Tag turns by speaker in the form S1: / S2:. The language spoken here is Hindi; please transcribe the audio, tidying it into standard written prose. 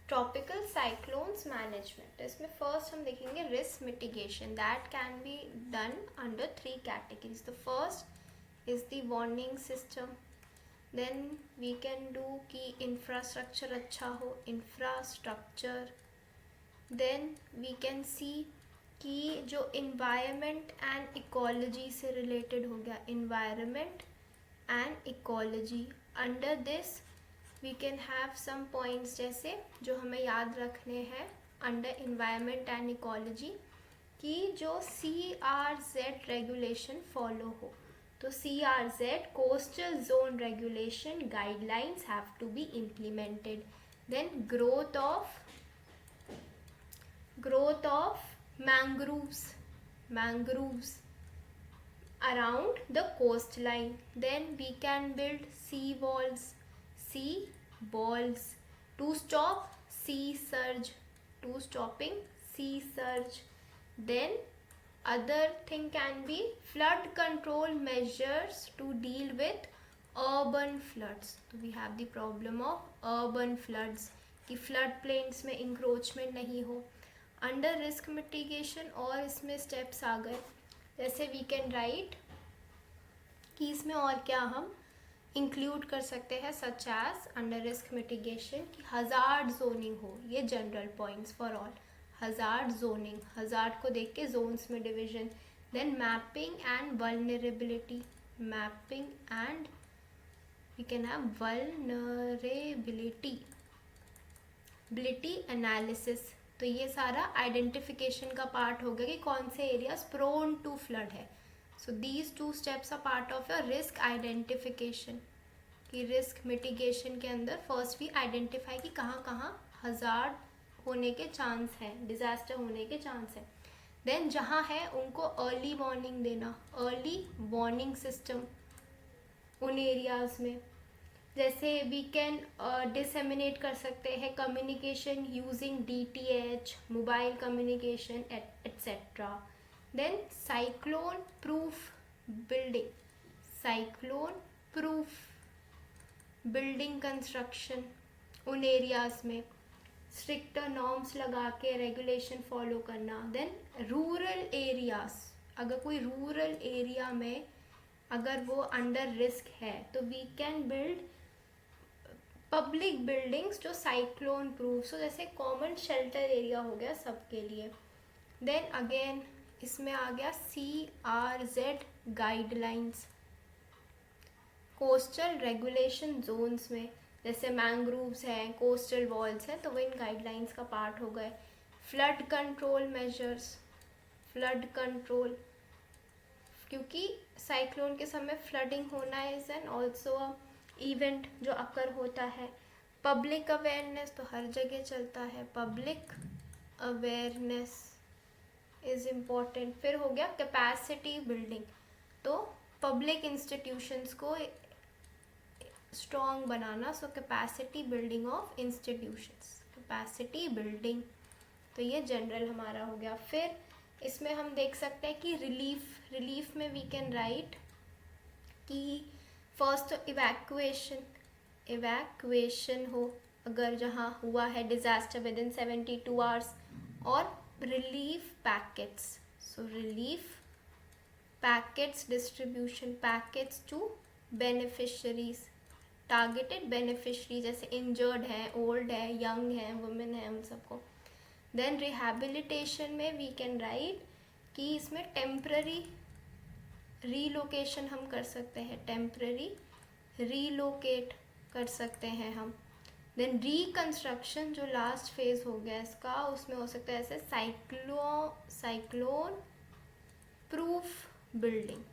S1: ट्रॉपिकल साइक्लोन्स मैनेजमेंट, इसमें फर्स्ट हम देखेंगे risk mitigation, that can be done under 3 categories. The first is the warning system. Then we can do कि इंफ्रास्ट्रक्चर अच्छा हो, infrastructure. Then we can see कि जो इन्वायरमेंट एंड इकोलॉजी से रिलेटेड हो गया, environment and ecology. Under this we can have some points जैसे जो हमें याद रखने हैं अंडर इन्वायरमेंट एंड इकोलॉजी, कि जो CRZ रेगुलेशन फॉलो हो. तो CRZ coastal zone regulation guidelines have to be implemented. Then growth of mangroves around the coastline. Then we can build sea walls to stop sea surge, to stopping sea surge. Then other thing can be flood control measures to deal with urban floods. So we have the problem of urban floods कि flood plains में encroachment नहीं हो. अंडर रिस्क मिटिगेशन और इसमें स्टेप्स आ गए, जैसे वी कैन राइट कि इसमें और क्या हम इंक्लूड कर सकते हैं, such as under risk mitigation कि हज़ार्ड जोनिंग हो. ये general points for all. Hazard zoning, hazard को देख के जोन्स में division. Then mapping and vulnerability, mapping and we can have vulnerability analysis. तो ये सारा आइडेंटिफिकेशन का पार्ट हो गया कि कौन से एरियाज प्रोन टू फ्लड है. So these 2 steps are part of your risk identification. कि रिस्क मिटिगेशन के अंदर फर्स्ट भी आइडेंटिफाई कि कहाँ कहाँ हज़ार्ड होने के चांस है, डिज़ास्टर होने के चांस है. देन जहाँ है उनको अर्ली वार्निंग देना, अर्ली वार्निंग सिस्टम उन एरियाज़ में. जैसे वी कैन डिसेमिनेट कर सकते हैं communication using DTH, mobile communication etcetera. Then cyclone proof building, cyclone proof building construction उन एरियाज़ में स्ट्रिक्टर नॉर्म्स लगा के रेगुलेशन फॉलो करना. देन रूरल एरियाज़, अगर कोई रूरल एरिया में अगर वो अंडर रिस्क है तो we can build public buildings जो साइक्लोन प्रूफ. सो जैसे कॉमन शेल्टर एरिया हो गया सबके लिए. देन अगेन इसमें आ गया CRZ guidelines coastal regulation zones में, जैसे मैंग्रोव्स हैं, कोस्टल वॉल्स हैं, तो वो इन गाइडलाइंस का पार्ट हो गए. Flood control measures, flood control, क्योंकि साइक्लोन के समय फ्लडिंग होना इज एन ऑल्सो इवेंट जो अकर होता है. पब्लिक अवेयरनेस तो हर जगह चलता है, पब्लिक अवेयरनेस इज़ इम्पॉर्टेंट. फिर हो गया कैपेसिटी बिल्डिंग, तो पब्लिक इंस्टीट्यूशंस को strong banana. So capacity building of institutions, capacity building. तो ये जनरल हमारा हो गया. फिर इसमें हम देख सकते हैं कि रिलीफ में वी कैन राइट कि फर्स्ट इवैक्यूएशन हो अगर जहाँ हुआ है डिज़ास्टर विद इन 72 आवर्स, और relief packets. So relief packets distribution, packets to beneficiaries, targeted beneficiary जैसे इंजर्ड हैं, ओल्ड है, यंग हैं, वुमेन हैं, उन सबको. देन रिहैबिलिटेशन में वी कैन राइट कि इसमें टेम्प्ररी रीलोकेशन हम कर सकते हैं, टेम्प्ररी रीलोकेट कर सकते हैं हम. देन रिकंस्ट्रक्शन जो लास्ट फेज हो गया इसका, उसमें हो सकता है ऐसे साइक्लोन प्रूफ बिल्डिंग